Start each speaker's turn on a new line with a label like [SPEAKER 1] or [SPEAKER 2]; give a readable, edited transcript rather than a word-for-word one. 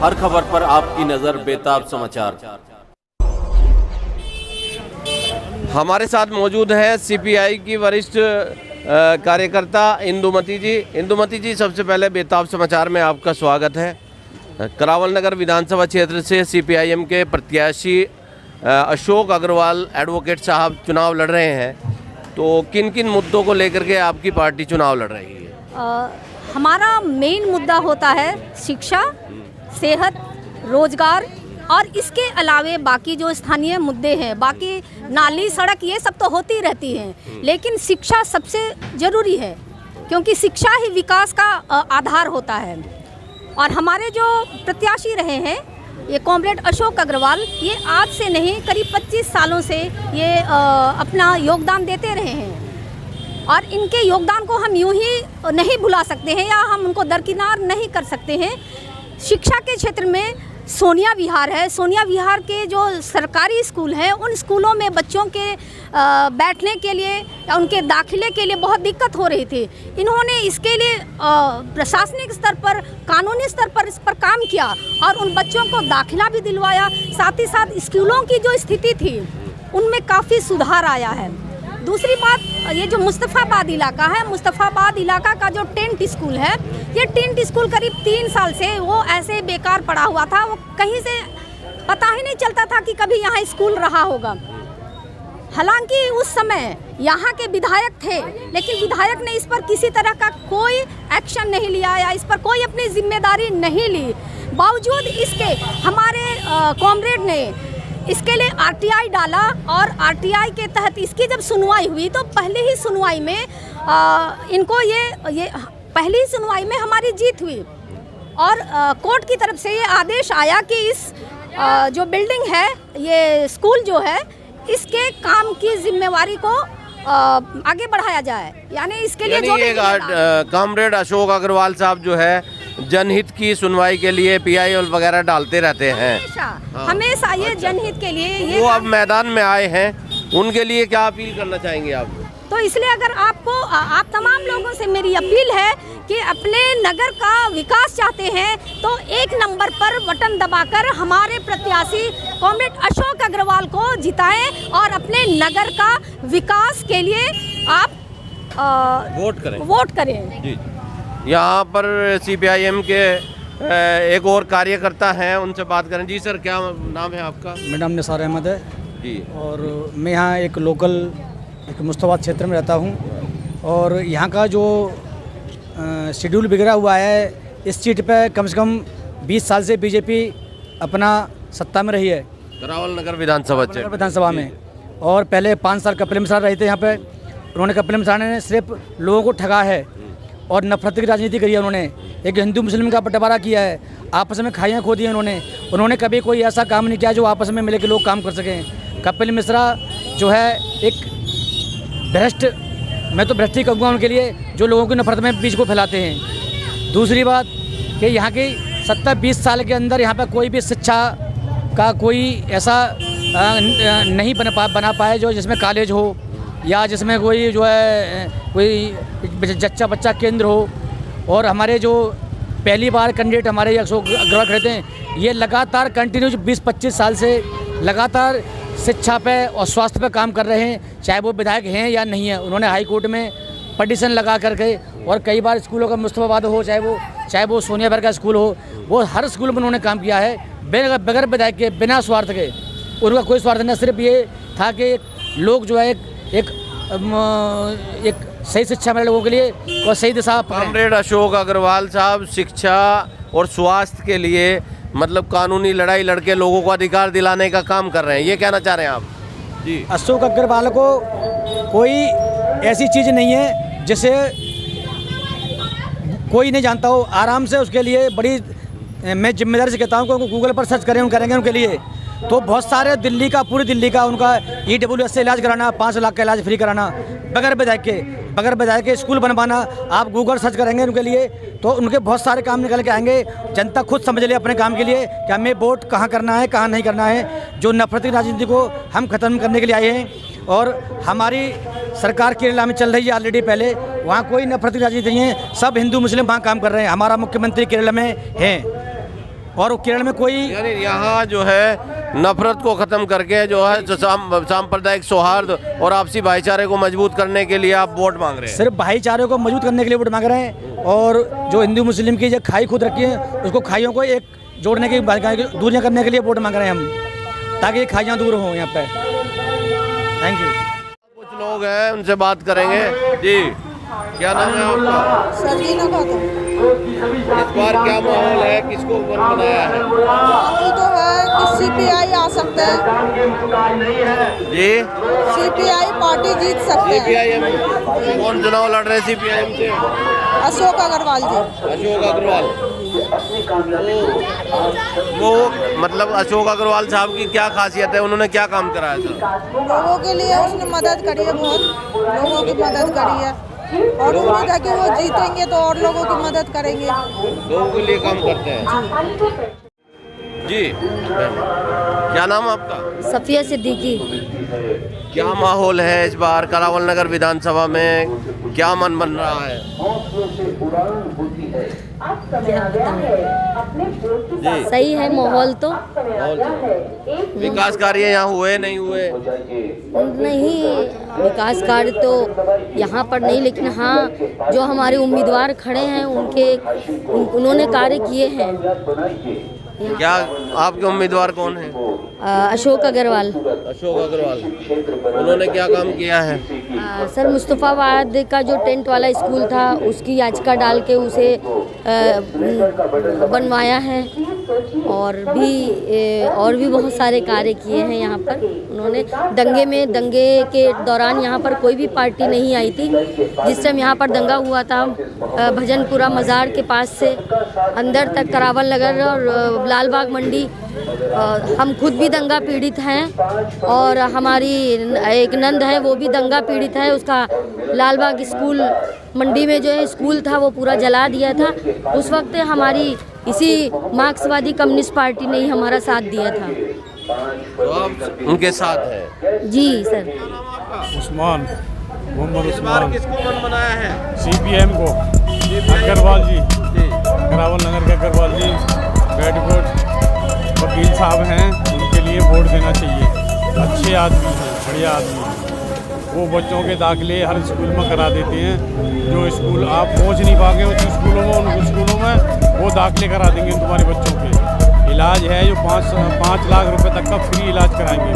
[SPEAKER 1] हर खबर पर आपकी नजर बेताब समाचार। हमारे साथ मौजूद है सीपीआई की वरिष्ठ कार्यकर्ता इंदुमती जी। इंदुमती जी, सबसे पहले बेताब समाचार में आपका स्वागत है। करावल नगर विधानसभा क्षेत्र से सीपीआईएम के प्रत्याशी अशोक अग्रवाल एडवोकेट साहब चुनाव लड़ रहे हैं, तो किन किन मुद्दों को लेकर के आपकी पार्टी चुनाव लड़ रही है?
[SPEAKER 2] हमारा मेन मुद्दा होता है शिक्षा, सेहत, रोजगार और इसके अलावे बाकी जो स्थानीय मुद्दे हैं, बाकी नाली, सड़क, ये सब तो होती रहती हैं, लेकिन शिक्षा सबसे ज़रूरी है क्योंकि शिक्षा ही विकास का आधार होता है। और हमारे जो प्रत्याशी रहे हैं ये कॉमरेड अशोक अग्रवाल, ये आज से नहीं करीब 25 सालों से ये अपना योगदान देते रहे हैं और इनके योगदान को हम यूं ही नहीं भुला सकते हैं या हम उनको दरकिनार नहीं कर सकते हैं। शिक्षा के क्षेत्र में सोनिया विहार है, सोनिया विहार के जो सरकारी स्कूल हैं उन स्कूलों में बच्चों के बैठने के लिए या उनके दाखिले के लिए बहुत दिक्कत हो रही थी। इन्होंने इसके लिए प्रशासनिक स्तर पर, कानूनी स्तर पर इस पर काम किया और उन बच्चों को दाखिला भी दिलवाया। साथ ही साथ स्कूलों की जो स्थिति थी उनमें काफ़ी सुधार आया है। दूसरी बात, ये जो मुस्तफ़ाबाद इलाका है, मुस्तफ़ाबाद इलाका का जो टेंट स्कूल है, ये टेंट स्कूल करीब 3 साल से वो ऐसे बेकार पड़ा हुआ था, वो कहीं से पता ही नहीं चलता था कि कभी यहाँ स्कूल रहा होगा। हालांकि उस समय यहाँ के विधायक थे, लेकिन विधायक ने इस पर किसी तरह का कोई एक्शन नहीं लिया या इस पर कोई अपनी जिम्मेदारी नहीं ली। बावजूद इसके हमारे कॉमरेड ने इसके लिए आरटीआई डाला और आरटीआई के तहत इसकी जब सुनवाई हुई तो पहले ही सुनवाई में इनको ये पहली सुनवाई में हमारी जीत हुई और कोर्ट की तरफ से ये आदेश आया कि इस जो बिल्डिंग है, ये स्कूल जो है, इसके काम की जिम्मेवारी को आगे बढ़ाया जाए। यानी इसके लिए जो
[SPEAKER 1] कॉमरेड अशोक अग्रवाल साहब जो है जनहित की सुनवाई के लिए पीआईएल वगैरह डालते रहते हैं
[SPEAKER 2] हमेशा ये जनहित के लिए ये
[SPEAKER 1] वो अब मैदान में आए हैं, उनके लिए क्या अपील करना चाहेंगे आप?
[SPEAKER 2] तो इसलिए अगर आप तमाम लोगों से मेरी अपील है कि अपने नगर का विकास चाहते हैं तो 1 नंबर पर बटन दबाकर हमारे प्रत्याशी कॉमरेड अशोक अग्रवाल को जिताएं और अपने नगर का विकास के लिए आप वोट करें।
[SPEAKER 1] जी। यहाँ पर सीपीआईएम के एक और कार्यकर्ता हैं, उनसे बात करें। जी सर, क्या नाम है आपका?
[SPEAKER 3] मेरा नाम निसार अहमद है
[SPEAKER 1] जी।
[SPEAKER 3] और मैं यहाँ एक लोकल मुस्तफ़ाबाद क्षेत्र में रहता हूँ और यहाँ का जो शेड्यूल बिगड़ा हुआ है, इस सीट पे कम से कम 20 साल से बीजेपी अपना सत्ता में रही है,
[SPEAKER 1] करावल नगर विधानसभा में। और पहले 5 साल कपिल मिश्रा रहे थे यहाँ पे। उन्होंने, कपिल मिश्रा ने सिर्फ लोगों को ठगा है और नफरत की राजनीति करी है। उन्होंने एक हिंदू मुस्लिम का बंटवारा किया है, आपस में खाइयाँ खो दी हैं उन्होंने कभी कोई ऐसा काम नहीं किया जो आपस में मिले के लोग काम कर सकें। कपिल मिश्रा जो है एक भ्रष्ट, मैं तो भ्रष्ट ही कहूँगा उनके लिए, जो लोगों की नफरत में बीज को फैलाते हैं। दूसरी बात कि यहाँ की 70-20 साल के अंदर यहाँ पर कोई भी शिक्षा का कोई ऐसा नहीं बना पाए जो जिसमें कॉलेज हो या जिसमें कोई जो है कोई जच्चा बच्चा केंद्र हो। और हमारे जो पहली बार कैंडिडेट हमारे अशोक अग्रवाल खड़े थे, ये लगातार कंटिन्यू 20-25 साल से लगातार शिक्षा पे और स्वास्थ्य पे काम कर रहे हैं, चाहे वो विधायक हैं या नहीं है। उन्होंने हाई कोर्ट में पटिशन लगा करके और कई बार स्कूलों का मुस्तफ़ाबाद हो, चाहे वो सोनिया विहार का स्कूल हो, वो हर स्कूल में उन्होंने काम किया है बगैर विधायक के, बिना स्वार्थ के। उनका कोई स्वार्थ नहीं, सिर्फ ये था कि लोग जो है एक सही शिक्षा मिले लोगों के लिए और सही दिशा। कॉमरेड अशोक अग्रवाल साहब शिक्षा और स्वास्थ्य के लिए मतलब कानूनी लड़ाई लड़के लोगों को अधिकार दिलाने का काम कर रहे हैं, ये कहना चाह रहे हैं आप? जी।
[SPEAKER 3] अशोक अग्रवाल को कोई ऐसी चीज़ नहीं है जिसे कोई नहीं जानता हो। आराम से उसके लिए बड़ी मैं जिम्मेदारी से कहता हूँ कि गूगल पर सर्च करेंगे उनके लिए तो बहुत सारे पूरी दिल्ली का उनका EWS से इलाज कराना, 5 लाख का इलाज फ्री कराना, बगैर विधायक के स्कूल बनवाना। आप गूगल सर्च करेंगे उनके लिए तो उनके बहुत सारे काम निकल के आएंगे। जनता खुद समझ ले अपने काम के लिए कि हमें वोट कहाँ करना है, कहाँ नहीं करना है। जो नफरत की राजनीति को हम ख़त्म करने के लिए आए हैं और हमारी सरकार केरला में चल रही है ऑलरेडी, पहले वहाँ कोई नफरत की राजनीति नहीं है, सब हिंदू मुस्लिम वहाँ काम कर रहे हैं। हमारा मुख्यमंत्री केरला में है और केरल में कोई
[SPEAKER 4] यानी यहाँ जो है नफरत को ख़त्म करके जो है जो सांप्रदायिक सौहार्द और आपसी भाईचारे को मजबूत करने के लिए आप वोट मांग रहे हैं।
[SPEAKER 3] सिर्फ भाईचारे को मजबूत करने के लिए वोट मांग रहे हैं, और जो हिंदू मुस्लिम की जो खाई खुद रखी है उसको खाइयों को एक जोड़ने की दूरियाँ करने के लिए वोट मांग रहे हैं हम, ताकि ये खाइयाँ दूर हों यहाँ पे। Thank you.
[SPEAKER 4] कुछ लोग हैं उनसे बात करेंगे। जी, क्या नाम है आपका?
[SPEAKER 5] सरजीना खातून।
[SPEAKER 4] इस बार क्या माहौल है, किसको बनाया है?
[SPEAKER 5] माहौल तो है कि सीपीआई आ सकता है,
[SPEAKER 4] जी,
[SPEAKER 5] सीपीआई पार्टी जीत सकते हैं।
[SPEAKER 4] सीपीआईएम कौन चुनाव लड़ रहे हैं सीपीआईएम से?
[SPEAKER 5] अशोक अग्रवाल जी।
[SPEAKER 4] अशोक अग्रवाल। वो मतलब अशोक अग्रवाल साहब की क्या खासियत है, उन्होंने क्या काम कराया था?
[SPEAKER 5] लोगों के लिए उसने मदद करी है, बहुत लोगों की मदद करी है, और उम्मीद है कि वो जीतेंगे तो और लोगों की मदद करेंगे।
[SPEAKER 4] लोगों के लिए काम करते हैं। जी, क्या नाम है आपका?
[SPEAKER 2] सफिया सिद्दीकी।
[SPEAKER 4] क्या माहौल है इस बार करावल नगर विधानसभा में, क्या मन बन रहा है? जी,
[SPEAKER 2] सही है माहौल तो
[SPEAKER 4] विकास कार्य यहाँ हुए नहीं हुए?
[SPEAKER 2] नहीं, विकास कार्य तो यहाँ पर नहीं, लेकिन हाँ जो हमारे उम्मीदवार खड़े हैं उन्होंने कार्य किए हैं।
[SPEAKER 4] क्या आपके उम्मीदवार कौन हैं?
[SPEAKER 2] अशोक अग्रवाल।
[SPEAKER 4] अशोक अग्रवाल, उन्होंने क्या काम किया है?
[SPEAKER 2] सर मुस्तफ़ाबाद का जो टेंट वाला स्कूल था उसकी याचिका डाल के उसे बनवाया है, और भी बहुत सारे कार्य किए हैं यहाँ पर उन्होंने। दंगे के दौरान यहाँ पर कोई भी पार्टी नहीं आई थी। जिस टाइम यहाँ पर दंगा हुआ था भजनपुरा मज़ार के पास से अंदर तक करावल नगर और लालबाग मंडी, हम खुद भी दंगा पीड़ित हैं, और हमारी एक नंद है वो भी दंगा पीड़ित है। उसका लालबाग स्कूल मंडी में जो है स्कूल था वो पूरा जला दिया था। उस वक्त हमारी इसी मार्क्सवादी कम्युनिस्ट पार्टी ने ही हमारा साथ दिया था।
[SPEAKER 4] तो आप उनके साथ हैं?
[SPEAKER 2] जी सर।
[SPEAKER 6] उस्मान, मोहम्मद उस्मान।
[SPEAKER 4] किसको मन बनाया है?
[SPEAKER 6] सीपीएम को। अग्रवाल जी, करावल नगर के अग्रवाल जी बैठकोट वकील साहब हैं, उनके लिए वोट देना चाहिए। अच्छे आदमी हैं, बढ़िया आदमी हैं। वो बच्चों के दाखिले हर स्कूल में करा देते हैं। जो स्कूल आप पहुंच नहीं पाओगे उस स्कूलों में, उन स्कूलों में वो दाखिले करा देंगे तुम्हारे बच्चों के। इलाज है जो 5 लाख रुपए तक का फ्री इलाज कराएंगे।